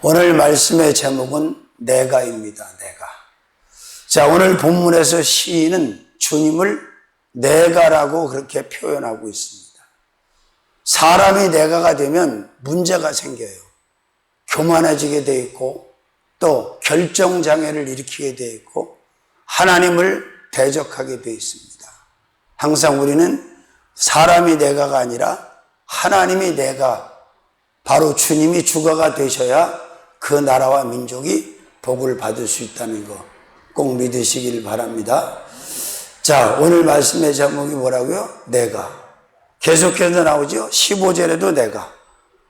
오늘 말씀의 제목은 내가입니다. 내가. 자, 오늘 본문에서 시인은 주님을 내가라고 그렇게 표현하고 있습니다. 사람이 내가가 되면 문제가 생겨요. 교만해지게 돼 있고 또 결정장애를 일으키게 돼 있고 하나님을 대적하게 돼 있습니다. 항상 우리는 사람이 내가가 아니라 하나님이 내가, 바로 주님이 주가가 되셔야 그 나라와 민족이 복을 받을 수 있다는 거 꼭 믿으시길 바랍니다. 자, 오늘 말씀의 제목이 뭐라고요? 내가. 계속해서 나오죠. 15절에도 내가,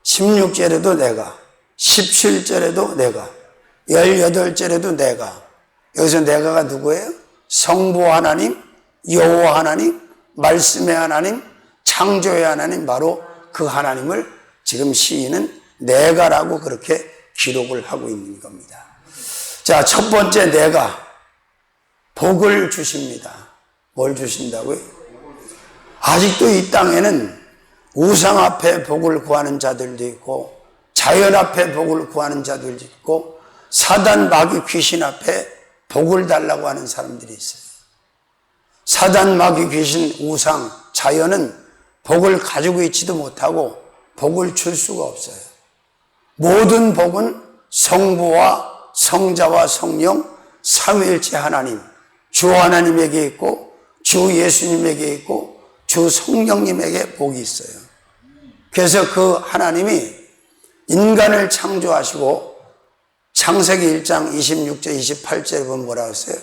16절에도 내가, 17절에도 내가, 18절에도 내가. 여기서 내가가 누구예요? 성부 하나님, 여호와 하나님, 말씀의 하나님, 창조의 하나님, 바로 그 하나님을 지금 시인은 내가라고 그렇게 기록을 하고 있는 겁니다. 자, 첫 번째 내가, 복을 주십니다. 뭘 주신다고요? 아직도 이 땅에는 우상 앞에 복을 구하는 자들도 있고 자연 앞에 복을 구하는 자들도 있고 사단 마귀 귀신 앞에 복을 달라고 하는 사람들이 있어요. 사단 마귀 귀신 우상 자연은 복을 가지고 있지도 못하고 복을 줄 수가 없어요. 모든 복은 성부와 성자와 성령 삼위일체 하나님, 주 하나님에게 있고 주 예수님에게 있고 주 성령님에게 복이 있어요. 그래서 그 하나님이 인간을 창조하시고 창세기 1장 26절 28절에 보면 뭐라고 했어요?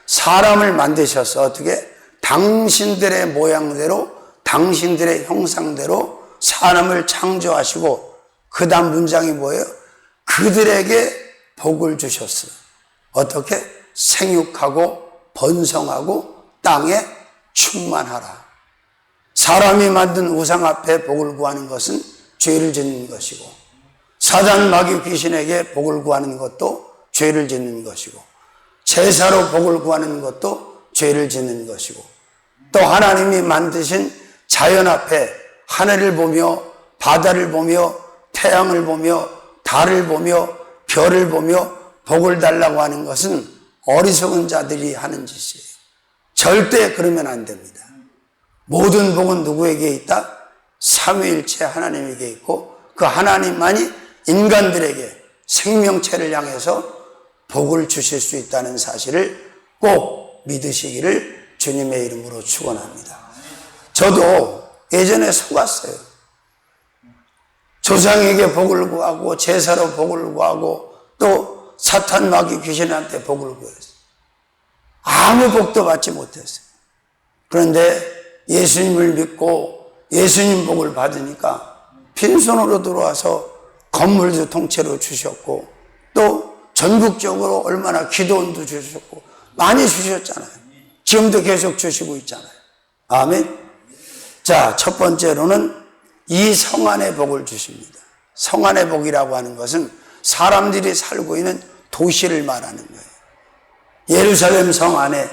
사람을 만드셔서 어떻게? 당신들의 모양대로 당신들의 형상대로 사람을 창조하시고 그 다음 문장이 뭐예요? 그들에게 복을 주셨어요. 어떻게? 생육하고 번성하고 땅에 충만하라. 사람이 만든 우상 앞에 복을 구하는 것은 죄를 짓는 것이고 사단 마귀 귀신에게 복을 구하는 것도 죄를 짓는 것이고 제사로 복을 구하는 것도 죄를 짓는 것이고 또 하나님이 만드신 자연 앞에 하늘을 보며 바다를 보며 태양을 보며 달을 보며 별을 보며 복을 달라고 하는 것은 어리석은 자들이 하는 짓이에요. 절대 그러면 안 됩니다. 모든 복은 누구에게 있다? 삼위일체 하나님에게 있고 그 하나님만이 인간들에게 생명체를 향해서 복을 주실 수 있다는 사실을 꼭 믿으시기를 주님의 이름으로 축원합니다. 저도 예전에 속았어요. 조상에게 복을 구하고 제사로 복을 구하고 또 사탄 마귀 귀신한테 복을 구했어요. 아무 복도 받지 못했어요. 그런데 예수님을 믿고 예수님 복을 받으니까 빈손으로 들어와서 건물도 통째로 주셨고 또 전국적으로 얼마나 기도원도 주셨고 많이 주셨잖아요. 지금도 계속 주시고 있잖아요. 아멘. 자, 첫 번째로는 이 성 안에 복을 주십니다. 성 안의 복이라고 하는 것은 사람들이 살고 있는 도시를 말하는 거예요. 예루살렘 성 안에,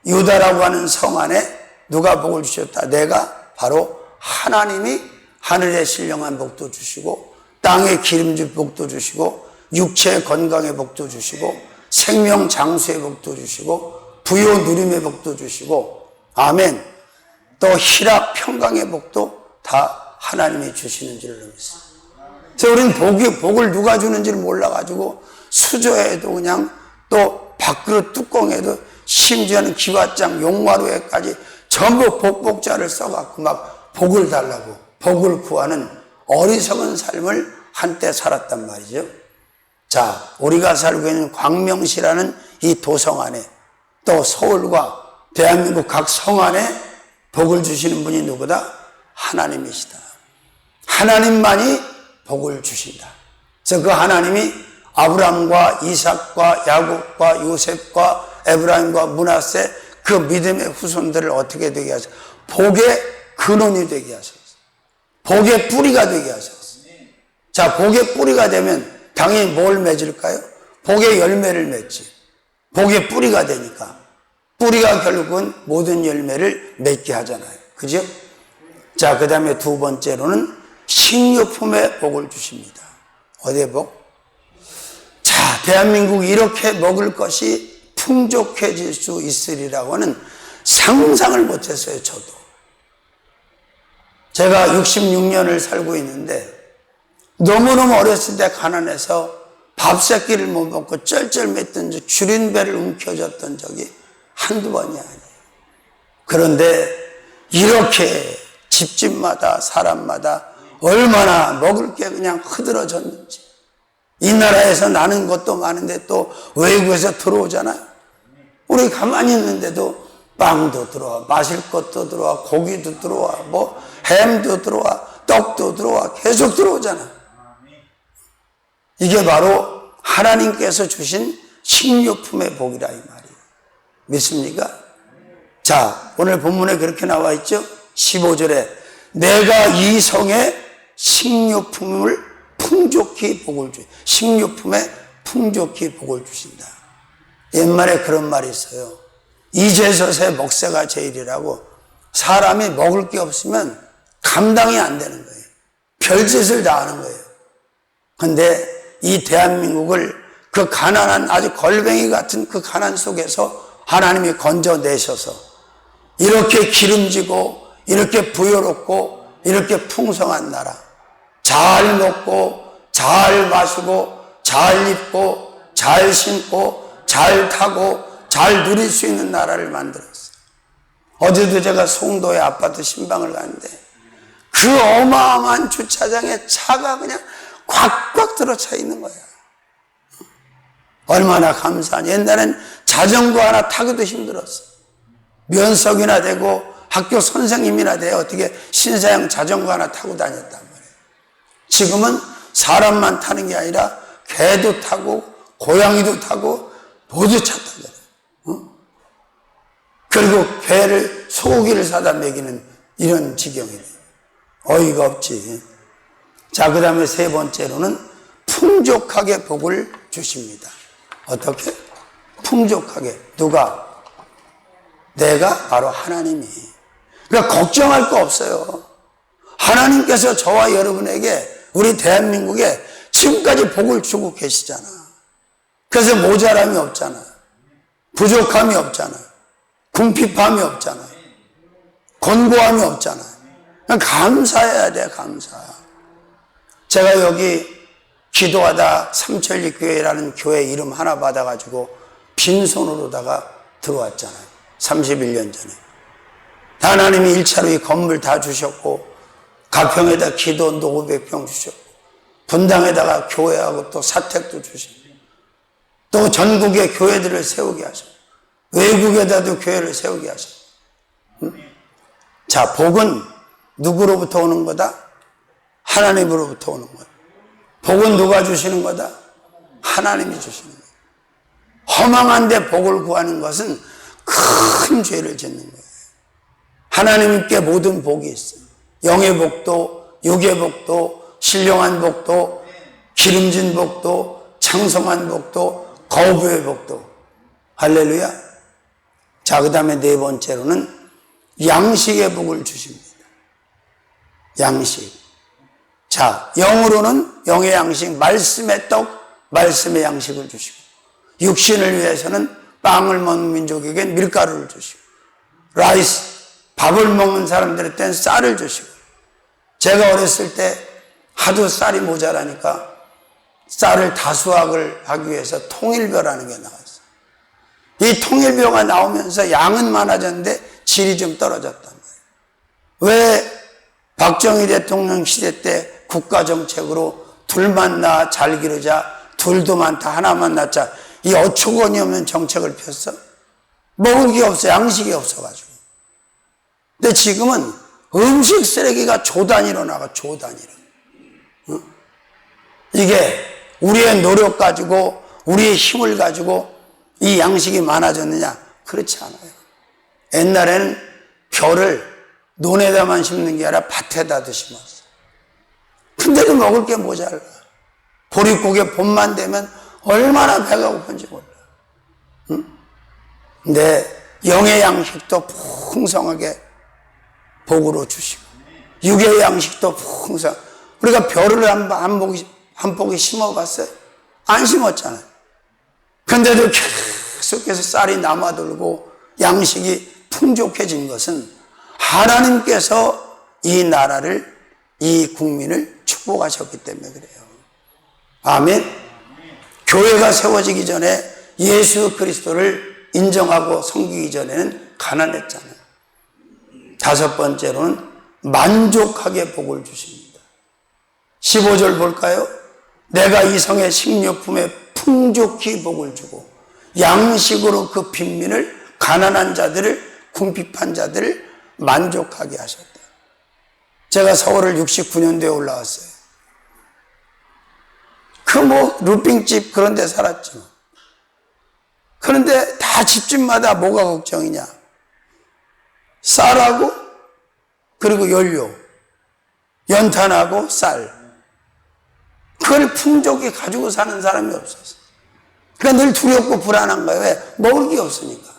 유다라고 하는 성 안에 누가 복을 주셨다? 내가 바로 하나님이 하늘의 신령한 복도 주시고 땅의 기름진 복도 주시고 육체의 건강의 복도 주시고 생명 장수의 복도 주시고 부요 누림의 복도 주시고 아멘. 또 희락 평강의 복도 다 하나님이 주시는 줄을 믿습니다. 그래서 우리는 복을 누가 주는지를 몰라가지고 수저에도 그냥 또 밥그릇 뚜껑에도 심지어는 기와장 용마루에까지 전부 복복자를 써갖고 막 복을 달라고 복을 구하는 어리석은 삶을 한때 살았단 말이죠. 자, 우리가 살고 있는 광명시라는 이 도성 안에 또 서울과 대한민국 각 성 안에 복을 주시는 분이 누구다? 하나님이시다. 하나님만이 복을 주신다. 그래서 그 하나님이 아브람과 이삭과 야곱과 요셉과 에브라임과 므낫세 그 믿음의 후손들을 어떻게 되게 하셨어요? 복의 근원이 되게 하셨어요. 복의 뿌리가 되게 하셨어요. 자, 복의 뿌리가 되면 당연히 뭘 맺을까요? 복의 열매를 맺지. 복의 뿌리가 되니까. 뿌리가 결국은 모든 열매를 맺게 하잖아요. 그죠? 자, 그 다음에 두 번째로는 식료품의 복을 주십니다. 어디의 복? 대한민국이 이렇게 먹을 것이 풍족해질 수 있으리라고는 상상을 못했어요. 저도. 제가 66년을 살고 있는데 너무너무 어렸을 때 가난해서 밥 새끼를 못 먹고 쩔쩔맸던 줄인 배를 움켜쥐었던 적이 한두 번이 아니에요. 그런데 이렇게 집집마다 사람마다 얼마나 먹을 게 그냥 흐드러졌는지. 이 나라에서 나는 것도 많은데 또 외국에서 들어오잖아요. 우리 가만히 있는데도 빵도 들어와, 마실 것도 들어와, 고기도 들어와, 뭐 햄도 들어와, 떡도 들어와, 계속 들어오잖아. 이게 바로 하나님께서 주신 식료품의 복이라 이 말이에요. 믿습니까? 자, 오늘 본문에 그렇게 나와 있죠? 15절에 내가 이 성에 식료품을 풍족히 복을 주, 식료품에 풍족히 복을 주신다. 옛말에 그런 말이 있어요. 이제서세 먹새가 제일이라고. 사람이 먹을 게 없으면 감당이 안 되는 거예요. 별짓을 다 하는 거예요. 근데 이 대한민국을 그 가난한 아주 걸뱅이 같은 그 가난 속에서 하나님이 건져내셔서 이렇게 기름지고 이렇게 부여롭고 이렇게 풍성한 나라, 잘 먹고 잘 마시고 잘 입고 잘 신고 잘 타고 잘 누릴 수 있는 나라를 만들었어요. 어제도 제가 송도의 아파트 신방을 갔는데 그 어마어마한 주차장에 차가 그냥 꽉꽉 들어차 있는 거야. 얼마나 감사하니. 옛날엔 자전거 하나 타기도 힘들었어. 면석이나 되고 학교 선생님이나 돼 어떻게 신사양 자전거 하나 타고 다녔단 말이에요. 지금은 사람만 타는 게 아니라 개도 타고 고양이도 타고 모두 차 타잖아요. 그리고 개를 소고기를 사다 먹이는 이런 지경이네. 어이가 없지. 자, 그 다음에 세 번째로는 풍족하게 복을 주십니다. 어떻게? 풍족하게. 누가? 내가? 바로 하나님이. 그러니까 걱정할 거 없어요. 하나님께서 저와 여러분에게 우리 대한민국에 지금까지 복을 주고 계시잖아. 그래서 모자람이 없잖아. 부족함이 없잖아. 궁핍함이 없잖아. 곤고함이 없잖아. 감사해야 돼, 감사. 제가 여기 기도하다 삼천리 교회라는 교회 이름 하나 받아가지고 빈손으로다가 들어왔잖아요. 31년 전에. 하나님이 1차로 이 건물 다 주셨고 가평에다 기도원도 500평 주셨고 분당에다가 교회하고 또 사택도 주시고 또 전국에 교회들을 세우게 하셨고 외국에다도 교회를 세우게 하셨고. 자, 복은 누구로부터 오는 거다? 하나님으로부터 오는 거다. 복은 누가 주시는 거다? 하나님이 주시는 거다. 허망한데 복을 구하는 것은 큰 죄를 짓는 거예요. 하나님께 모든 복이 있어요. 영의 복도, 육의 복도, 신령한 복도, 기름진 복도, 창성한 복도, 거부의 복도. 할렐루야. 자, 그 다음에 네 번째로는 양식의 복을 주십니다. 양식. 자, 영으로는 영의 양식, 말씀의 떡, 말씀의 양식을 주시고, 육신을 위해서는 빵을 먹는 민족에겐 밀가루를 주시고, 라이스, 밥을 먹는 사람들한테는 쌀을 주시고, 제가 어렸을 때 하도 쌀이 모자라니까 쌀을 다수확을 하기 위해서 통일벼라는 게 나왔어요. 이 통일벼가 나오면서 양은 많아졌는데 질이 좀 떨어졌단 말이에요. 왜 박정희 대통령 시대 때 국가정책으로 둘만 낳아 잘 기르자, 둘도 많다 하나만 낳자, 이 어처구니 없는 정책을 폈어? 먹을 게 없어, 양식이 없어가지고. 근데 지금은 음식 쓰레기가 조 단위로 나가, 조 단위로. 응? 이게 우리의 노력 가지고, 우리의 힘을 가지고 이 양식이 많아졌느냐? 그렇지 않아요. 옛날에는 벼를 논에다만 심는 게 아니라 밭에다도 심었어. 근데도 먹을 게 모자라. 보릿고개 봄만 되면 얼마나 배가 고픈지 몰라. 응? 근데 영의 양식도 풍성하게 복으로 주시고, 육의 양식도 풍성. 우리가 벼를 한 포기 심어봤어요? 안 심었잖아요. 근데도 계속해서 쌀이 남아돌고 양식이 풍족해진 것은 하나님께서 이 나라를, 이 국민을 축복하셨기 때문에 그래요. 아멘. 교회가 세워지기 전에 예수 그리스도를 인정하고 섬기기 전에는 가난했잖아요. 다섯 번째로는 만족하게 복을 주십니다. 15절 볼까요? 내가 이 성의 식료품에 풍족히 복을 주고 양식으로 그 빈민을, 가난한 자들을, 궁핍한 자들을 만족하게 하셨다. 제가 서울을 69년도에 올라왔어요. 루핑집 그런 데 살았죠. 그런데 다 집집마다 뭐가 걱정이냐? 쌀하고, 그리고 연료, 연탄하고 쌀. 그걸 풍족히 가지고 사는 사람이 없었어. 그러니까 늘 두렵고 불안한 거예요. 왜? 먹을 게 없으니까.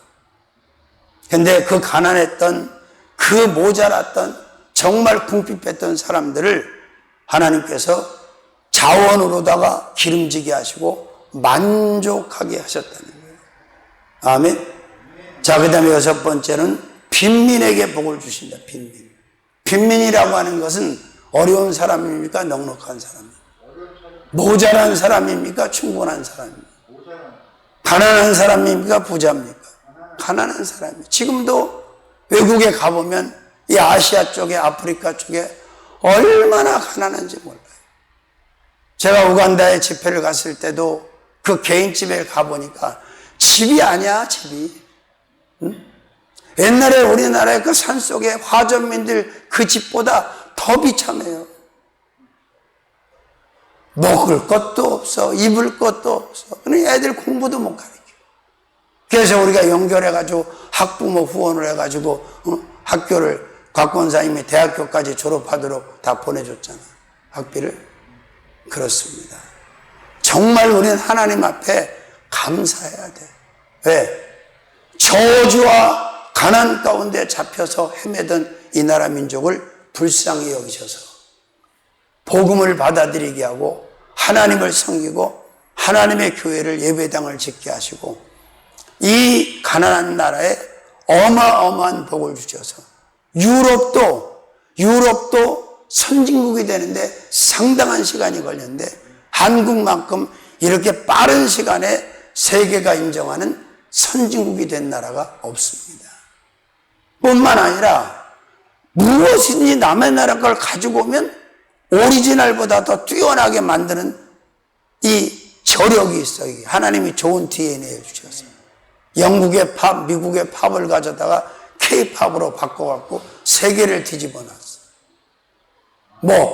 근데 그 가난했던, 그 모자랐던, 정말 궁핍했던 사람들을 하나님께서 자원으로다가 기름지게 하시고 만족하게 하셨다는 거예요. 아멘. 자, 그 다음에 여섯 번째는 빈민에게 복을 주신다. 빈민. 빈민이라고 하는 것은 어려운 사람입니까? 넉넉한 사람입니까? 모자란 사람입니까? 충분한 사람입니까? 가난한 사람입니까? 부자입니까? 가난한 사람이에요. 지금도 외국에 가보면 이 아시아 쪽에, 아프리카 쪽에 얼마나 가난한지 몰라요. 제가 우간다에 집회를 갔을 때도 그 개인집에 가보니까 집이 아니야, 집이. 응? 옛날에 우리나라의 그 산속에 화전민들 그 집보다 더 비참해요. 먹을 것도 없어, 입을 것도 없어. 그러니 애들 공부도 못 가르쳐. 그래서 우리가 연결해가지고 학부모 후원을 해가지고 학교를 곽권사님이 대학교까지 졸업하도록 다 보내줬잖아. 학비를. 그렇습니다. 정말 우리는 하나님 앞에 감사해야 돼. 왜? 저주와 가난 가운데 잡혀서 헤매던 이 나라 민족을 불쌍히 여기셔서 복음을 받아들이게 하고 하나님을 섬기고 하나님의 교회를, 예배당을 짓게 하시고 이 가난한 나라에 어마어마한 복을 주셔서 유럽도 선진국이 되는데 상당한 시간이 걸렸는데 한국만큼 이렇게 빠른 시간에 세계가 인정하는 선진국이 된 나라가 없습니다. 뿐만 아니라 무엇이든지 남의 나라 걸 가지고 오면 오리지널보다 더 뛰어나게 만드는 이 저력이 있어요. 하나님이 좋은 DNA를 주셨어요. 영국의 팝, 미국의 팝을 가져다가 K-팝으로 바꿔갖고 세계를 뒤집어 놨어요.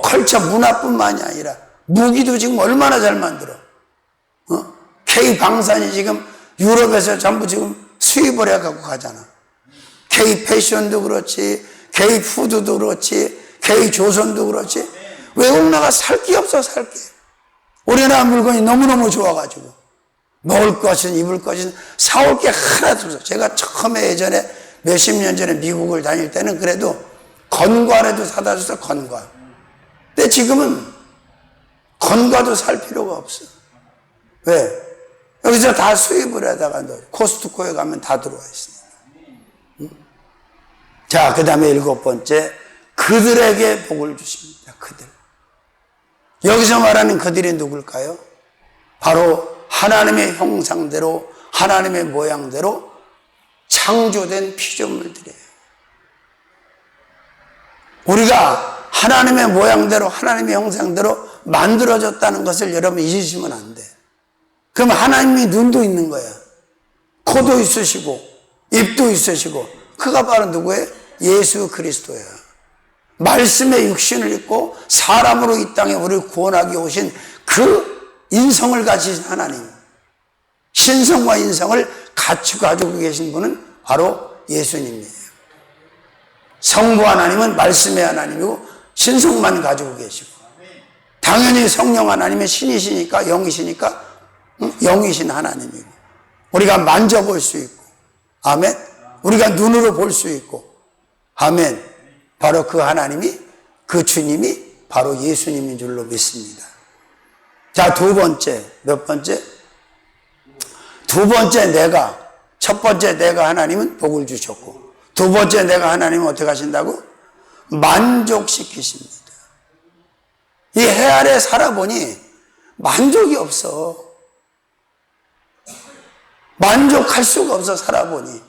컬처 문화뿐만이 아니라 무기도 지금 얼마나 잘 만들어. K-방산이 지금 유럽에서 전부 지금 수입을 해갖고 가잖아. K-패션도 그렇지, K-푸드도 그렇지, K-조선도 그렇지. 외국 나가 살 게 없어, 살 게. 우리나라 물건이 너무너무 좋아가지고 먹을 것은 입을 것은 사올 게 하나도 없어. 제가 처음에 예전에 몇십 년 전에 미국을 다닐 때는 그래도 건과라도 사다 줬어, 건과. 근데 지금은 건과도 살 필요가 없어. 왜? 여기서 다 수입을 하다가 코스트코에 가면 다 들어와 있습니다. 자, 그 다음에 일곱 번째, 그들에게 복을 주십니다. 그들. 여기서 말하는 그들이 누굴까요? 바로 하나님의 형상대로, 하나님의 모양대로 창조된 피조물들이에요. 우리가 하나님의 모양대로, 하나님의 형상대로 만들어졌다는 것을 여러분 잊으시면 안 돼. 그럼 하나님이 눈도 있는 거야. 코도 있으시고, 입도 있으시고, 그가 바로 누구예요? 예수 그리스도예요. 말씀의 육신을 입고 사람으로 이 땅에 우리를 구원하기 오신 그 인성을 가지신 하나님, 신성과 인성을 같이 가지고 계신 분은 바로 예수님이에요. 성부 하나님은 말씀의 하나님이고 신성만 가지고 계시고, 당연히 성령 하나님은 신이시니까, 영이시니까 영이신 하나님이고, 우리가 만져볼 수 있고, 아멘. 우리가 눈으로 볼 수 있고, 아멘. 바로 그 하나님이, 그 주님이 바로 예수님인 줄로 믿습니다. 자, 두 번째, 몇 번째? 두 번째 내가, 첫 번째 내가 하나님은 복을 주셨고, 두 번째 내가 하나님은 어떻게 하신다고? 만족시키십니다. 이 해 아래 살아보니 만족이 없어. 만족할 수가 없어, 살아보니.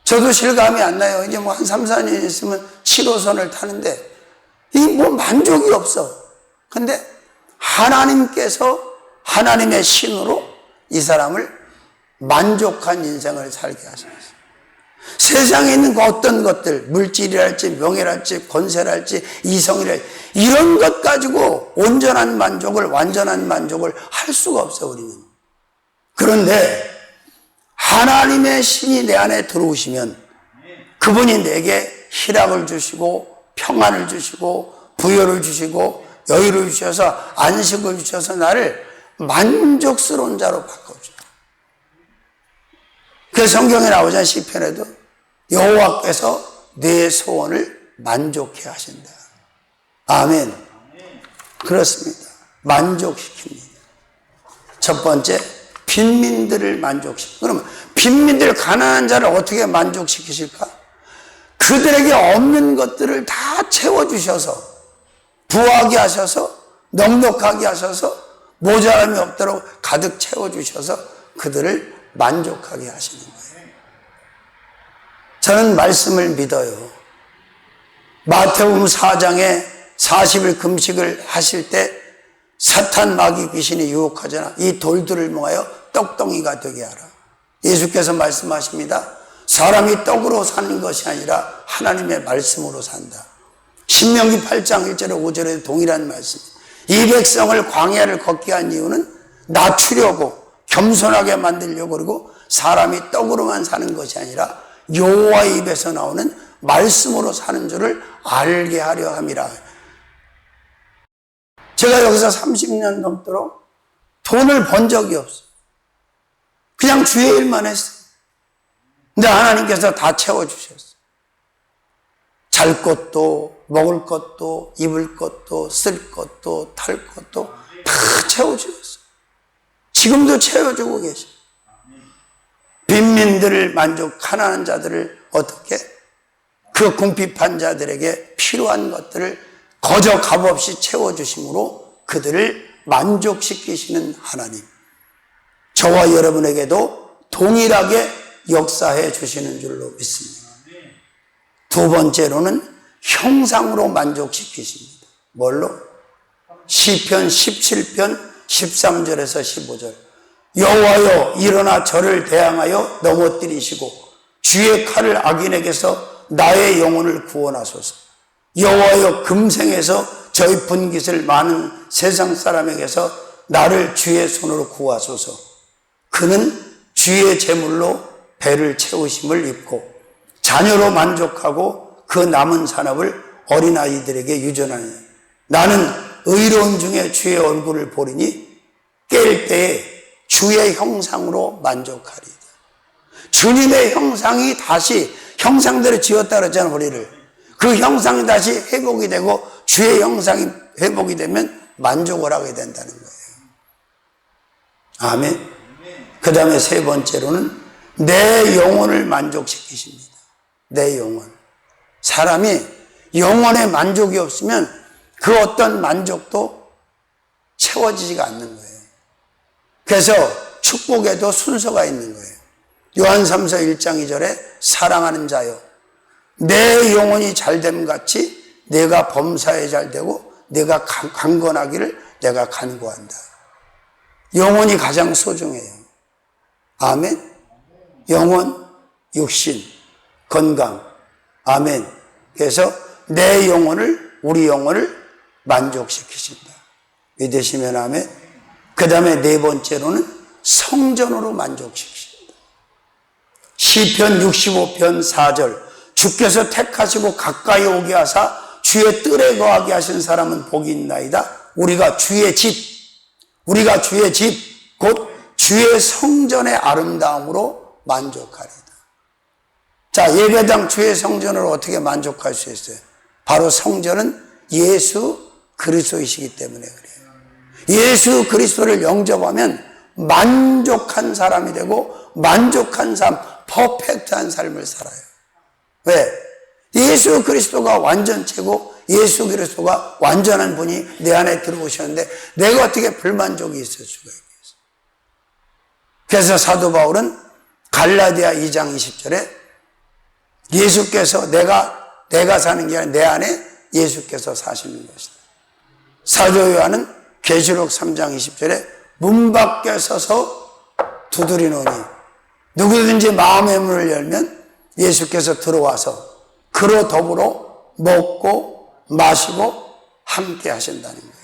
저도 실감이 안 나요. 이제 뭐 한 3, 4년 있으면 7호선을 타는데, 이 뭐 만족이 없어. 근데 하나님께서 하나님의 신으로 이 사람을 만족한 인생을 살게 하셨어요. 세상에 있는 그 어떤 것들, 물질이랄지 명예랄지 권세랄지 이성이랄지 이런 것 가지고 온전한 만족을, 완전한 만족을 할 수가 없어, 우리는. 그런데 하나님의 신이 내 안에 들어오시면 그분이 내게 희락을 주시고 평안을 주시고 부여를 주시고 여유를 주셔서 안식을 주셔서 나를 만족스러운 자로 바꿔줘요. 그 성경에 나오잖아요. 시편에도 여호와께서 내 소원을 만족해 하신다. 아멘. 그렇습니다. 만족시킵니다. 첫 번째, 빈민들을 만족시킵니다. 그러면 빈민들, 가난한 자를 어떻게 만족시키실까? 그들에게 없는 것들을 다 채워주셔서, 부하게 하셔서, 넉넉하게 하셔서, 모자람이 없도록 가득 채워주셔서 그들을 만족하게 하시는 거예요. 저는 말씀을 믿어요. 마태복음 4장에 40일 금식을 하실 때 사탄 마귀 귀신이 유혹하잖아. 이 돌들을 모아여 떡덩이가 되게 하라. 예수께서 말씀하십니다. 사람이 떡으로 사는 것이 아니라 하나님의 말씀으로 산다. 신명기 8장 1절에 5절에 동일한 말씀. 이 백성을 광야를 걷게 한 이유는 낮추려고, 겸손하게 만들려고, 그리고 사람이 떡으로만 사는 것이 아니라 여호와의 입에서 나오는 말씀으로 사는 줄을 알게 하려 함이라. 제가 여기서 30년 넘도록 돈을 번 적이 없어요. 그냥 주의 일만 했어요. 근데 하나님께서 다 채워주셨어요. 잘 것도, 먹을 것도, 입을 것도, 쓸 것도, 탈 것도 다 채워주셨어요. 지금도 채워주고 계셔요. 빈민들을 가난한 자들을 어떻게? 그 궁핍한 자들에게 필요한 것들을 거저 값없이 채워주심으로 그들을 만족시키시는 하나님. 저와 여러분에게도 동일하게 역사해 주시는 줄로 믿습니다. 두 번째로는 형상으로 만족시키십니다. 뭘로? 시편 17편 13절에서 15절. 여호와여 일어나 저를 대항하여 넘어뜨리시고 주의 칼을 악인에게서 나의 영혼을 구원하소서. 여호와여 금생에서 저희 분깃을 많은 세상 사람에게서 나를 주의 손으로 구하소서. 그는 주의 제물로 배를 채우심을 입고 자녀로 만족하고 그 남은 산업을 어린아이들에게 유전하니 나는 의로운 중에 주의 얼굴을 보리니 깰 때에 주의 형상으로 만족하리이다. 주님의 형상이 다시 형상대로 지었다 그랬잖아요, 우리를. 그 형상이 다시 회복이 되고 주의 형상이 회복이 되면 만족을 하게 된다는 거예요. 아멘. 그 다음에 세 번째로는 내 영혼을 만족시키십니다. 내 영혼. 사람이 영혼에 만족이 없으면 그 어떤 만족도 채워지지가 않는 거예요. 그래서 축복에도 순서가 있는 거예요. 요한 3서 1장 2절에 사랑하는 자여 내 영혼이 잘됨 같이 내가 범사에 잘되고 내가 강건하기를 내가 간구한다. 영혼이 가장 소중해요. 아멘. 영혼, 육신, 건강. 아멘. 그래서 내 영혼을, 우리 영혼을 만족시키신다. 믿으시면 아멘. 그 다음에 네 번째로는 성전으로 만족시키신다. 시편 65편 4절. 주께서 택하시고 가까이 오게 하사 주의 뜰에 거하게 하신 사람은 복이 있나이다. 우리가 주의 집, 곧 주의 성전의 아름다움으로 만족하리다. 자, 예배당 주의 성전으로 어떻게 만족할 수 있어요? 바로 성전은 예수 그리스도이시기 때문에 그래요. 예수 그리스도를 영접하면 만족한 사람이 되고 만족한 삶, 퍼펙트한 삶을 살아요. 왜? 예수 그리스도가 완전체고 예수 그리스도가 완전한 분이 내 안에 들어오셨는데 내가 어떻게 불만족이 있을 수가 있겠어요? 그래서 사도 바울은 갈라디아 2장 20절에 예수께서 내가 사는 게 아니라 내 안에 예수께서 사시는 것이다. 사도 요한은 계시록 3장 20절에 문 밖에 서서 두드리노니 누구든지 마음의 문을 열면 예수께서 들어와서 그로 더불어 먹고 마시고 함께 하신다는 거예요.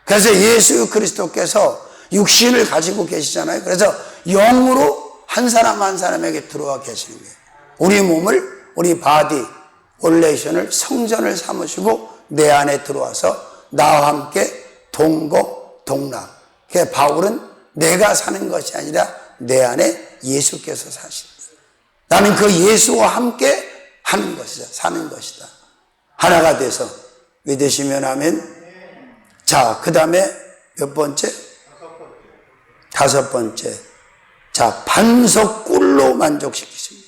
그래서 예수 그리스도께서 육신을 가지고 계시잖아요. 그래서 영으로 한 사람 한 사람에게 들어와 계시는 거예요. 우리 몸을, 우리 바디, 올레이션을 성전을 삼으시고 내 안에 들어와서 나와 함께 동거, 동락. 그래서 바울은 내가 사는 것이 아니라 내 안에 예수께서 사신다. 나는 그 예수와 함께 하는 것이다. 사는 것이다. 하나가 돼서 믿으시면 아멘. 자, 그 다음에 몇 번째? 다섯 번째. 자, 반석꿀로 만족시키십니다.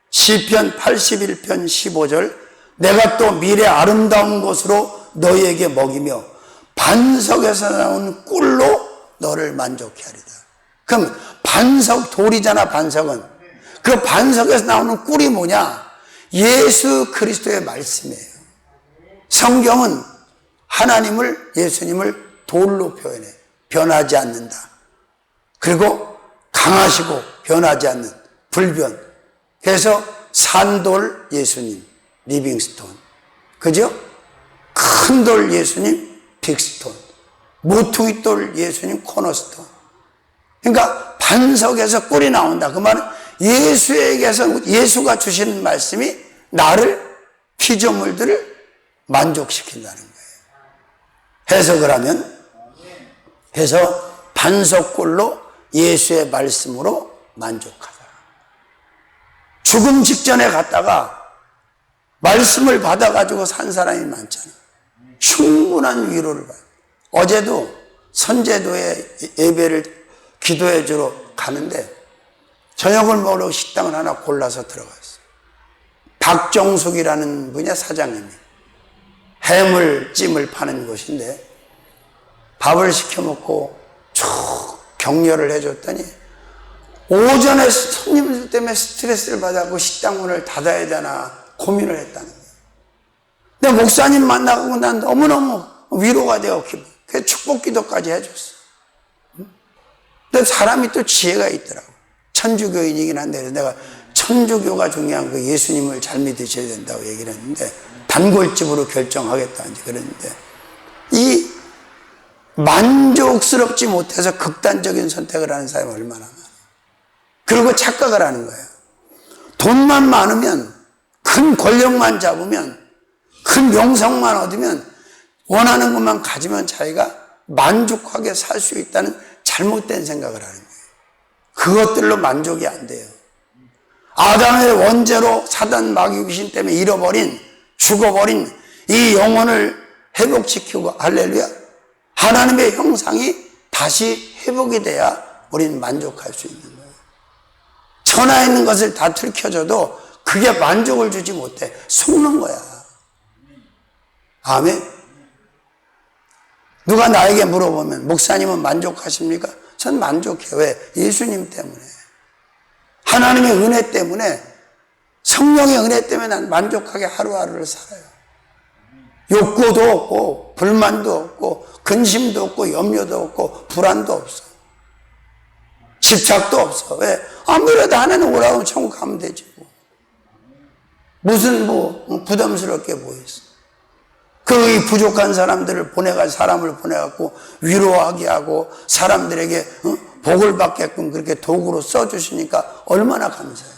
시편 81편 15절 내가 또 미래 아름다운 것으로 너희에게 먹이며 반석에서 나온 꿀로 너를 만족케 하리다. 그럼 반석, 돌이잖아. 반석은. 그 반석에서 나오는 꿀이 뭐냐? 예수 그리스도의 말씀이에요. 성경은 하나님을, 예수님을 돌로 표현해. 변하지 않는다. 그리고 강하시고 변하지 않는 불변. 그래서 산돌 예수님, 리빙스톤. 그죠? 큰 돌 예수님, 빅스톤. 모퉁이 돌 예수님, 코너스톤. 그러니까 반석에서 꿀이 나온다. 그 말은 예수에게서 예수가 주시는 말씀이 나를, 피조물들을 만족시킨다는 거예요. 해석을 하면, 해서 반석꿀로 예수의 말씀으로 만족하다. 죽음 직전에 갔다가 말씀을 받아가지고 산 사람이 많잖아요. 충분한 위로를 받아요. 어제도 선제도에 예배를 기도해 주러 가는데 저녁을 먹으러 식당을 하나 골라서 들어갔어요. 박정숙이라는 분이 사장님이 해물찜을 파는 곳인데 밥을 시켜 먹고 쭉 격려를 해줬더니 오전에 손님들 때문에 스트레스를 받아서 식당 문을 닫아야 되나 고민을 했다는 거예요. 근데 목사님 만나고 난 너무너무 위로가 되어 그래서 축복 기도까지 해줬어. 근데 사람이 또 지혜가 있더라고. 천주교인이긴 한데 내가 천주교가 중요한 거 예수님을 잘 믿으셔야 된다고 얘기를 했는데 단골집으로 결정하겠다 이제 그랬는데 이 만족스럽지 못해서 극단적인 선택을 하는 사람이 얼마나 많아요. 그리고 착각을 하는 거예요. 돈만 많으면, 큰 권력만 잡으면, 큰 명성만 얻으면, 원하는 것만 가지면 자기가 만족하게 살 수 있다는 잘못된 생각을 하는 거예요. 그것들로 만족이 안 돼요. 아담의 원죄로 사단 마귀 귀신 때문에 잃어버린, 죽어버린 이 영혼을 회복시키고 할렐루야. 하나님의 형상이 다시 회복이 돼야 우리는 만족할 수 있는 거예요. 천하에 있는 것을 다 들켜줘도 그게 만족을 주지 못해. 속는 거야. 아멘. 누가 나에게 물어보면 목사님은 만족하십니까? 전 만족해요. 왜? 예수님 때문에. 하나님의 은혜 때문에, 성령의 은혜 때문에 난 만족하게 하루하루를 살아요. 욕구도 없고 불만도 없고 근심도 없고 염려도 없고 불안도 없어. 집착도 없어. 왜? 아무래도 하나는 오라고 천국 가면 되지 뭐. 무슨 부담스럽게 보였어. 그 부족한 사람들을 사람을 보내갖고 위로하게 하고 사람들에게 복을 받게끔 그렇게 도구로 써주시니까 얼마나 감사해요.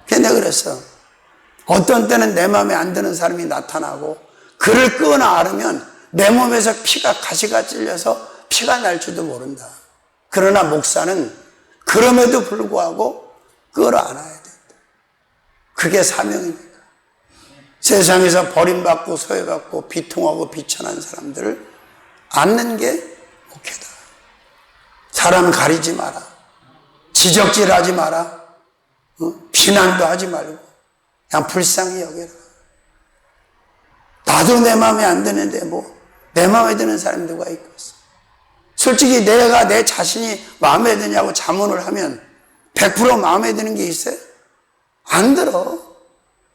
그래서 내가 그랬어. 어떤 때는 내 마음에 안 드는 사람이 나타나고 그를 끄나 앓으면 내 몸에서 가시가 찔려서 피가 날 줄도 모른다. 그러나 목사는 그럼에도 불구하고 끌어안아야 된다. 그게 사명이니까. 세상에서 버림받고 소외받고 비통하고 비천한 사람들을 안는 게 목회다. 사람 가리지 마라. 지적질하지 마라. 비난도 하지 말고 그냥 불쌍히 여겨라. 나도 내 마음에 안 드는데 내 마음에 드는 사람이 누가 있겠어. 솔직히 내가 내 자신이 마음에 드냐고 자문을 하면 100% 마음에 드는 게 있어요? 안 들어.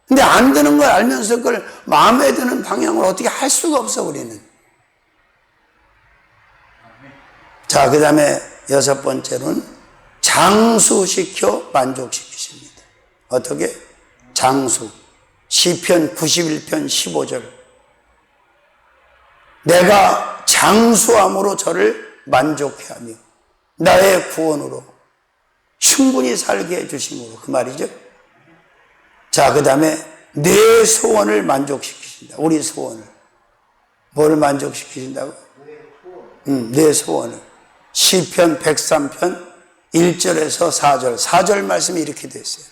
근데 안 드는 걸 알면서 그걸 마음에 드는 방향으로 어떻게 할 수가 없어, 우리는. 자, 그 다음에 6번째로는 장수시켜 만족시키십니다. 어떻게? 장수. 시편 91편 15절. 내가 장수함으로 저를 만족해 하며 나의 구원으로 충분히 살게 해주심으로, 그 말이죠. 자, 그 다음에 내 소원을 만족시키신다. 우리 소원을. 뭘 만족시키신다고? 내 소원을. 시편 103편 1절에서 4절. 4절 말씀이 이렇게 됐어요.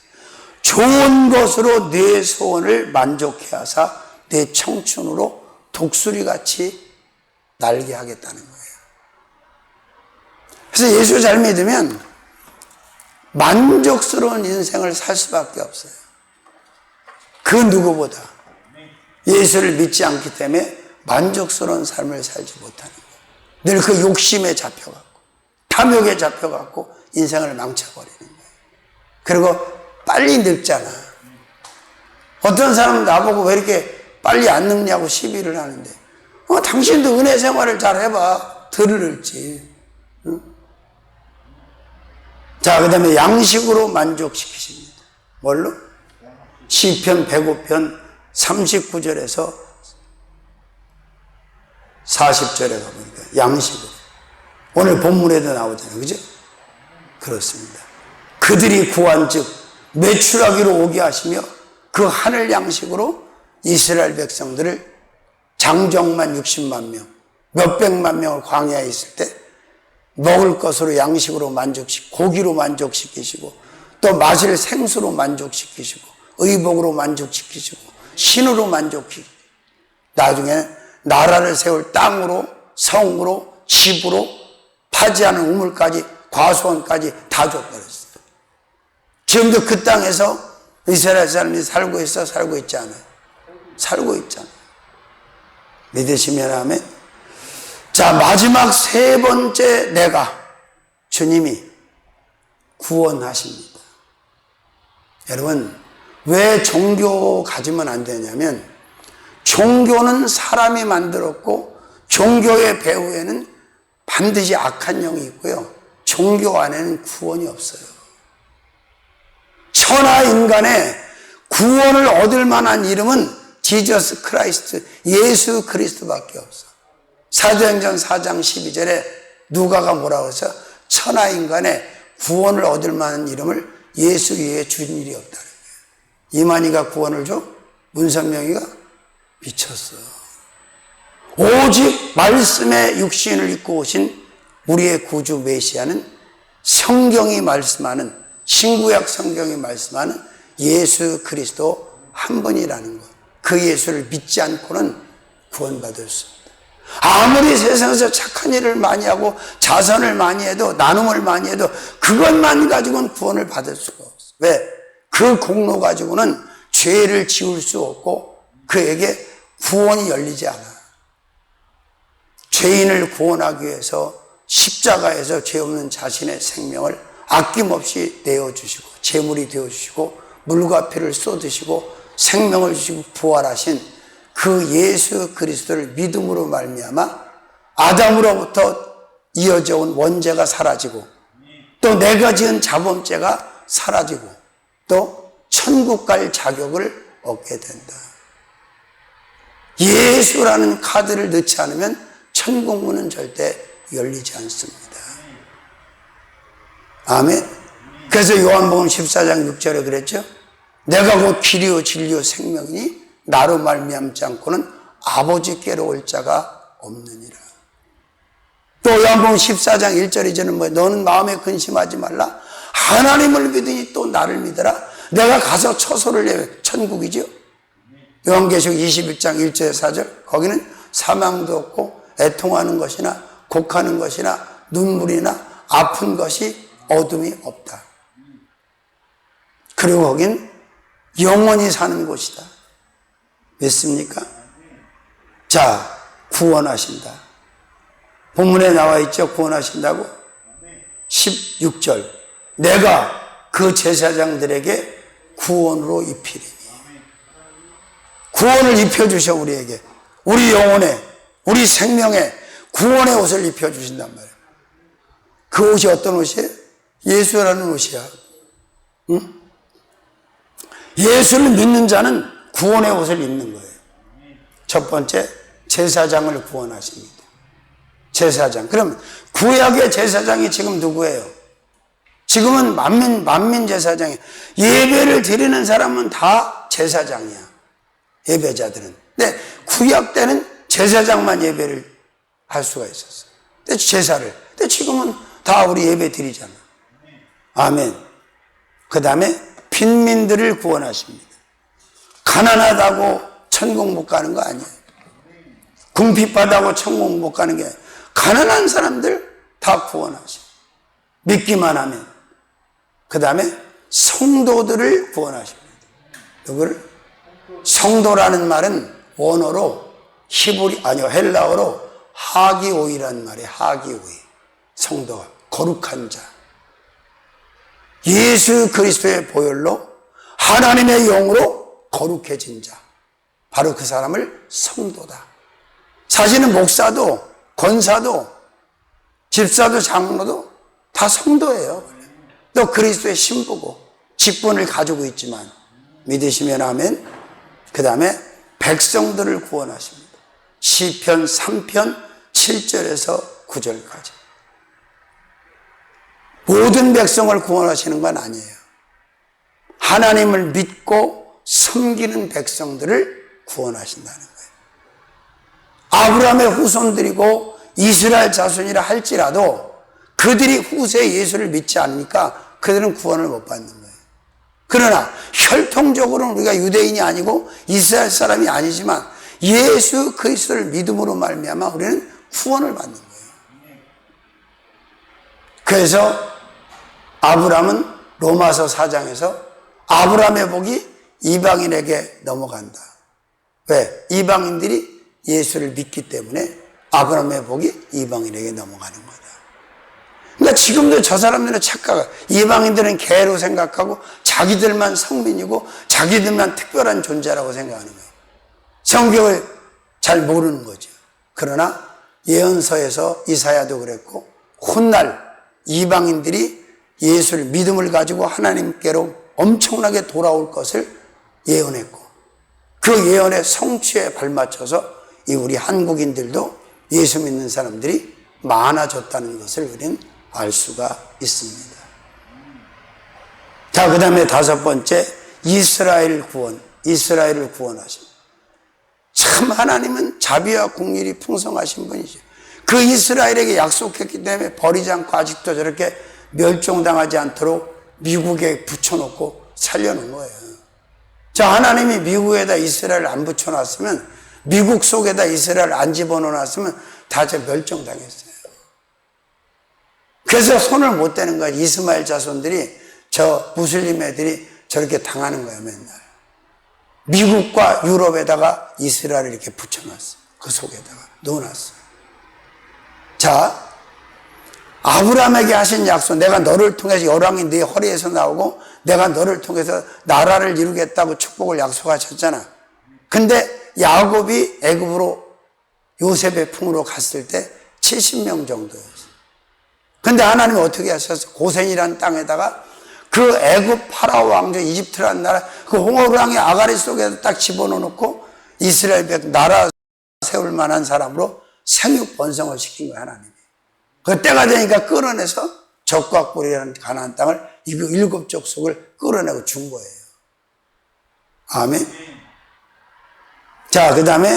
좋은 것으로 내 소원을 만족해 하사 내 청춘으로 독수리같이 날게 하겠다는 거예요. 그래서 예수 잘 믿으면 만족스러운 인생을 살 수밖에 없어요. 그 누구보다 예수를 믿지 않기 때문에 만족스러운 삶을 살지 못하는 거예요. 늘 그 욕심에 잡혀갖고 탐욕에 잡혀갖고 인생을 망쳐버리는 거예요. 그리고 빨리 늙잖아. 어떤 사람은 나보고 왜 이렇게 빨리 안 늙냐고 시비를 하는데, 당신도 은혜 생활을 잘 해봐. 덜 늙지. 응? 자, 그 다음에 양식으로 만족시키십니다. 뭘로? 시편 105편 39절에서 40절에 가보니까 양식으로. 오늘 본문에도 나오잖아요. 그죠? 그렇습니다. 그들이 구한 즉 매출하기로 오게 하시며 그 하늘 양식으로 이스라엘 백성들을 장정만 60만 명, 몇백만 명을 광야에 있을 때 먹을 것으로 양식으로 만족시키고 고기로 만족시키시고 또 마실 생수로 만족시키시고 의복으로 만족시키시고 신으로 만족시키고 나중에 나라를 세울 땅으로 성으로 집으로 파지하는 우물까지 과수원까지 다 줬버렸어요. 지금도 그 땅에서 이스라엘 사람이 살고 있어? 살고 있지 않아요? 살고 있잖아요. 믿으시면 아멘. 자, 마지막 세 번째 내가 주님이 구원하십니다. 여러분, 왜 종교 가지면 안 되냐면 종교는 사람이 만들었고 종교의 배후에는 반드시 악한 영이 있고요. 종교 안에는 구원이 없어요. 천하 인간의 구원을 얻을 만한 이름은 지저스 크라이스트, 예수 그리스도밖에 없어. 사도행전 4장 12절에 누가가 뭐라고 해서 천하 인간의 구원을 얻을 만한 이름을 예수 외에 준 일이 없다는 거예요. 이만희가 구원을 줘? 문선명이가? 미쳤어. 오직 말씀의 육신을 입고 오신 우리의 구주 메시아는 성경이 말씀하는, 신구약 성경이 말씀하는 예수 그리스도 한 분이라는 것. 그 예수를 믿지 않고는 구원받을 수 없다. 아무리 세상에서 착한 일을 많이 하고 자선을 많이 해도 나눔을 많이 해도 그것만 가지고는 구원을 받을 수가 없어. 왜? 그 공로 가지고는 죄를 지울 수 없고 그에게 구원이 열리지 않아. 죄인을 구원하기 위해서 십자가에서 죄 없는 자신의 생명을 아낌없이 내어주시고 제물이 되어주시고 물과 피를 쏟으시고 생명을 주시고 부활하신 그 예수 그리스도를 믿음으로 말미암아 아담으로부터 이어져 온 원죄가 사라지고 또 내가 지은 자범죄가 사라지고 또 천국 갈 자격을 얻게 된다. 예수라는 카드를 넣지 않으면 천국 문은 절대 열리지 않습니다. 아멘. 그래서 요한복음 14장 6절에 그랬죠. 내가 곧 길이요 진리요 생명이니 나로 말미암지 않고는 아버지께로 올 자가 없느니라. 또 요한복음 14장 1절 이제는 너는 마음에 근심하지 말라. 하나님을 믿으니 또 나를 믿어라. 내가 가서 처소를 내면 천국이죠. 요한계시록 21장 1절 4절 거기는 사망도 없고 애통하는 것이나 곡하는 것이나 눈물이나 아픈 것이 어둠이 없다. 그리고 거긴 영원히 사는 곳이다. 믿습니까? 자, 구원하신다. 본문에 나와 있죠. 구원하신다고. 16절. 내가 그 제사장들에게 구원으로 입히리니. 구원을 입혀주셔 우리에게. 우리 영혼에, 우리 생명에 구원의 옷을 입혀주신단 말이에요. 그 옷이 어떤 옷이에요? 예수라는 옷이야. 응? 예수를 믿는 자는 구원의 옷을 입는 거예요. 첫 번째, 제사장을 구원하십니다. 제사장. 그럼 구약의 제사장이 지금 누구예요? 지금은 만민 제사장이에요. 예배를 드리는 사람은 다 제사장이야. 예배자들은. 근데 구약 때는 제사장만 예배를 할 수가 있었어요. 근데 제사를. 근데 지금은 다 우리 예배 드리잖아. 아멘. 그 다음에 빈민들을 구원하십니다. 가난하다고 천국 못 가는 거 아니에요. 궁핍하다고 천국 못 가는 게 아니에요. 가난한 사람들 다 구원하십니다. 믿기만 하면. 그 다음에 성도들을 구원하십니다. 누구를? 성도라는 말은 원어로 헬라어로 하기오이라는 말이에요. 하기오이. 성도가 거룩한 자. 예수 그리스도의 보혈로 하나님의 영으로 거룩해진 자. 바로 그 사람을 성도다. 사실은 목사도 권사도 집사도 장로도 다 성도예요. 또 그리스도의 신부고 직분을 가지고 있지만 믿으시면 아멘. 그 다음에 백성들을 구원하십니다. 시편 3편 7절에서 9절까지. 모든 백성을 구원하시는 건 아니에요. 하나님을 믿고 섬기는 백성들을 구원하신다는 거예요. 아브라함의 후손들이고 이스라엘 자손이라 할지라도 그들이 후세 예수를 믿지 않으니까 그들은 구원을 못 받는 거예요. 그러나 혈통적으로는 우리가 유대인이 아니고 이스라엘 사람이 아니지만 예수 그리스도를 믿음으로 말미암아 우리는 구원을 받는 거예요. 그래서 아브라함은 로마서 4장에서 아브라함의 복이 이방인에게 넘어간다. 왜? 이방인들이 예수를 믿기 때문에 아브라함의 복이 이방인에게 넘어가는 거다. 그러니까 지금도 저 사람들은 착각을, 이방인들은 개로 생각하고 자기들만 성민이고 자기들만 특별한 존재라고 생각하는 거예요. 성경을 잘 모르는 거죠. 그러나 예언서에서 이사야도 그랬고 훗날 이방인들이 예수를 믿음을 가지고 하나님께로 엄청나게 돌아올 것을 예언했고 그 예언의 성취에 발맞춰서 이 우리 한국인들도 예수 믿는 사람들이 많아졌다는 것을 우리는 알 수가 있습니다. 자, 그 다음에 다섯 번째, 이스라엘 구원. 이스라엘을 구원하십니다. 참 하나님은 자비와 공률이 풍성하신 분이죠. 그 이스라엘에게 약속했기 때문에 버리지 않고 아직도 저렇게 멸종당하지 않도록 미국에 붙여놓고 살려놓은 거예요. 자, 하나님이 미국에다 이스라엘을 안 붙여놨으면, 미국 속에다 이스라엘을 안 집어넣어놨으면 다 멸종당했어요. 그래서 손을 못 대는 거예요. 이스마엘 자손들이, 저 무슬림 애들이 저렇게 당하는 거예요, 맨날. 미국과 유럽에다가 이스라엘을 이렇게 붙여놨어요. 그 속에다가 넣어놨어요. 자, 아브라함에게 하신 약속, 내가 너를 통해서 열왕이 네 허리에서 나오고 내가 너를 통해서 나라를 이루겠다고 축복을 약속하셨잖아. 근데 야곱이 애굽으로 요셉의 품으로 갔을 때 70명 정도였어요. 근데 하나님이 어떻게 하셨어요? 고센이라는 땅에다가 그 애굽 파라오 왕조 이집트라는 나라, 그 홍어랑의 아가리 속에 딱 집어넣고 이스라엘 백 나라 세울 만한 사람으로 생육 번성을 시킨 거예요, 하나님이. 그 때가 되니까 끌어내서 적과 꿀이라는 가나안 땅을 일곱 족속을 끌어내고 준 거예요. 아멘. 자, 그 다음에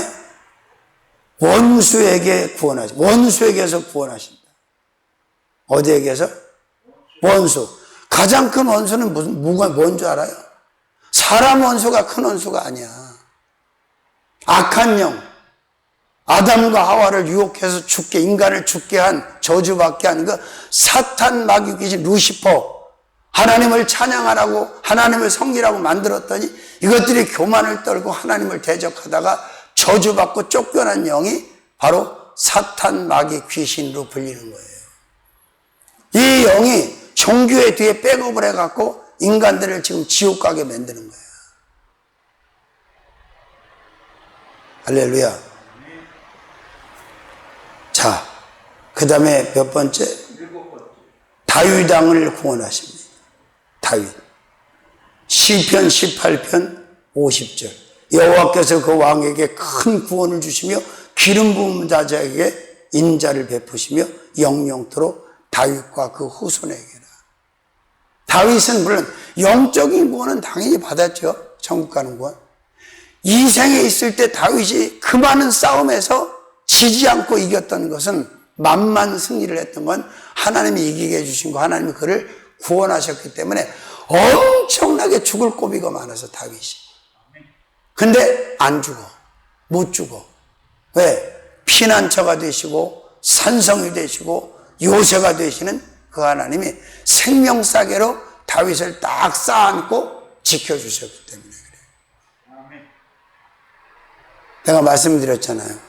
원수에게 구원하십니다. 원수에게서 구원하신다. 어디에게서? 원수. 가장 큰 원수는 뭔 줄 알아요? 사람 원수가 큰 원수가 아니야. 악한 영, 아담과 하와를 유혹해서 죽게, 인간을 죽게 한, 저주받게 한 그 사탄 마귀 귀신 루시퍼, 하나님을 찬양하라고, 하나님을 섬기라고 만들었더니 이것들이 교만을 떨고 하나님을 대적하다가 저주받고 쫓겨난 영이 바로 사탄 마귀 귀신으로 불리는 거예요. 이 영이 종교의 뒤에 백업을 해갖고 인간들을 지금 지옥 가게 만드는 거예요. 할렐루야. 자, 그 다음에 몇 번째? 다윗 왕을 구원하십니다. 다윗. 시편 18편 50절. 여호와께서 그 왕에게 큰 구원을 주시며 기름 부은 자에게 인자를 베푸시며 영영토록 다윗과 그 후손에게라. 다윗은 물론 영적인 구원은 당연히 받았죠. 천국 가는 구원. 이 생에 있을 때 다윗이 그 많은 싸움에서 지지 않고 이겼던 것은 만만 승리를 했던 건 하나님이 이기게 해주신 거, 하나님이 그를 구원하셨기 때문에 엄청나게 죽을 고비가 많아서 다윗이. 근데 안 죽어. 못 죽어. 왜? 피난처가 되시고 산성이 되시고 요새가 되시는 그 하나님이 생명싸개로 다윗을 딱 쌓아안고 지켜주셨기 때문에 그래요. 내가 말씀드렸잖아요.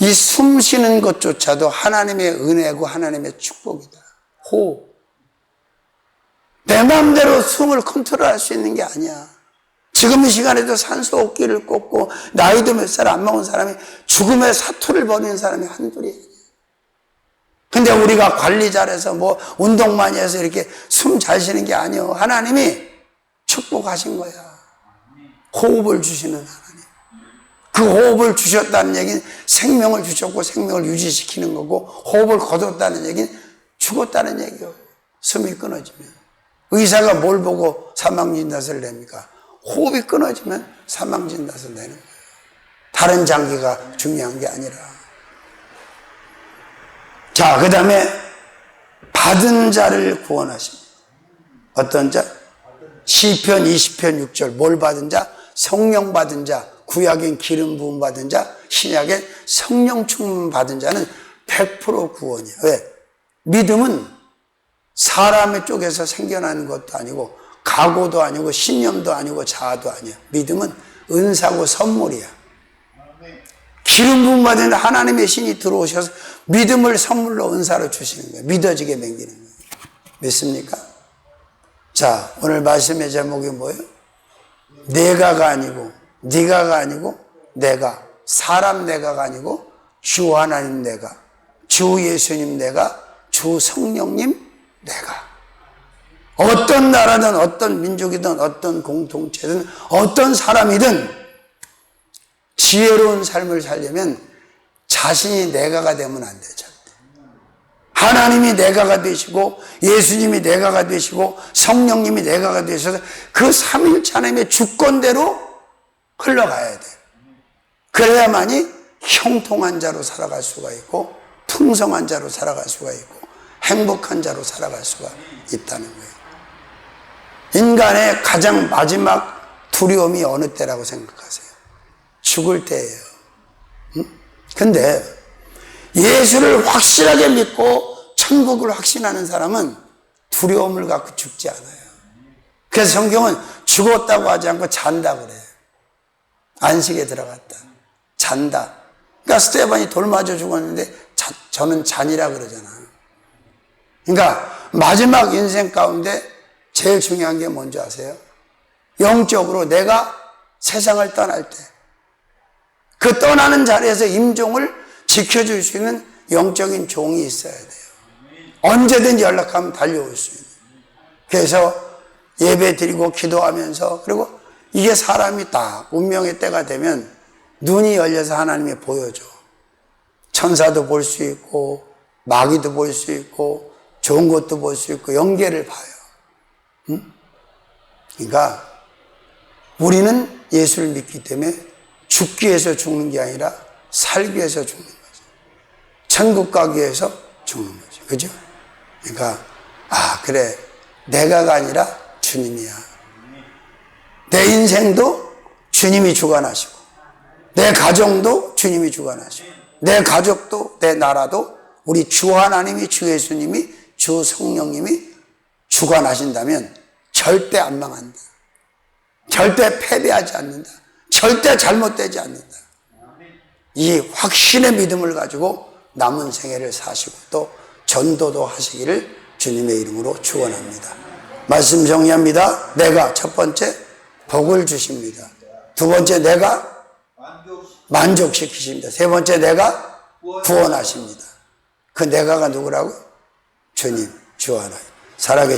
이 숨 쉬는 것조차도 하나님의 은혜고 하나님의 축복이다. 호흡. 내 마음대로 숨을 컨트롤할 수 있는 게 아니야. 지금 이 시간에도 산소 호흡기를 꽂고 나이도 몇 살 안 먹은 사람이 죽음의 사투를 벌이는 사람이 한둘이 아니야. 근데 우리가 관리 잘해서 뭐 운동 많이 해서 이렇게 숨 잘 쉬는 게 아니요. 하나님이 축복하신 거야. 호흡을 주시는 하나님. 그 호흡을 주셨다는 얘기는 생명을 주셨고 생명을 유지시키는 거고, 호흡을 거뒀다는 얘기는 죽었다는 얘기예요. 숨이 끊어지면. 의사가 뭘 보고 사망진단서를 냅니까? 호흡이 끊어지면 사망진단서를 내는 거예요. 다른 장기가 중요한 게 아니라. 자, 그 다음에 받은 자를 구원하십니다. 어떤 자? 시편 20편 6절. 뭘 받은 자? 성령 받은 자. 구약엔 기름 부음 받은 자, 신약엔 성령 충만 받은 자는 100% 구원이에요. 왜? 믿음은 사람의 쪽에서 생겨나는 것도 아니고 각오도 아니고 신념도 아니고 자아도 아니야. 믿음은 은사고 선물이야. 기름 부음 받은 하나님의 신이 들어오셔서 믿음을 선물로 은사로 주시는 거예요. 믿어지게 먹이는 거예요. 믿습니까? 자, 오늘 말씀의 제목이 뭐예요? 내가가 아니고 네가가 아니고 내가, 사람 내가가 아니고 주 하나님 내가, 주 예수님 내가, 주 성령님 내가. 어떤 나라든 어떤 민족이든 어떤 공동체든 어떤 사람이든 지혜로운 삶을 살려면 자신이 내가가 되면 안 되죠. 하나님이 내가가 되시고 예수님이 내가가 되시고 성령님이 내가가 되셔서 그 삼일체 하나님의 주권대로 흘러가야 돼. 그래야만이 형통한 자로 살아갈 수가 있고 풍성한 자로 살아갈 수가 있고 행복한 자로 살아갈 수가 있다는 거예요. 인간의 가장 마지막 두려움이 어느 때라고 생각하세요? 죽을 때예요. 근데 예수를 확실하게 믿고 천국을 확신하는 사람은 두려움을 갖고 죽지 않아요. 그래서 성경은 죽었다고 하지 않고 잔다고 그래요. 안식에 들어갔다. 잔다. 그러니까 스테반이 돌 맞아 죽었는데 저는 잔이라 그러잖아. 그러니까 마지막 인생 가운데 제일 중요한 게 뭔지 아세요? 영적으로 내가 세상을 떠날 때 그 떠나는 자리에서 임종을 지켜줄 수 있는 영적인 종이 있어야 돼요. 언제든지 연락하면 달려올 수 있는. 그래서 예배 드리고 기도하면서, 그리고 이게 사람이 딱 운명의 때가 되면 눈이 열려서 하나님이 보여줘. 천사도 볼 수 있고 마귀도 볼 수 있고 좋은 것도 볼 수 있고 연계를 봐요. 응? 그러니까 우리는 예수를 믿기 때문에 죽기 위해서 죽는 게 아니라 살기 위해서 죽는 거죠. 천국 가기 위해서 죽는 거죠. 그죠? 그러니까 그래, 내가가 아니라 주님이야. 내 인생도 주님이 주관하시고 내 가정도 주님이 주관하시고, 내 가족도, 내 나라도 우리 주 하나님이, 주 예수님이, 주 성령님이 주관하신다면 절대 안 망한다. 절대 패배하지 않는다. 절대 잘못되지 않는다. 이 확신의 믿음을 가지고 남은 생애를 사시고 또 전도도 하시기를 주님의 이름으로 축원합니다. 말씀 정리합니다. 내가 첫 번째 복을 주십니다. 두 번째 내가 만족시키십니다. 세 번째 내가 구원하십니다. 그 내가가 누구라고? 주님, 주 하나님. 살아계신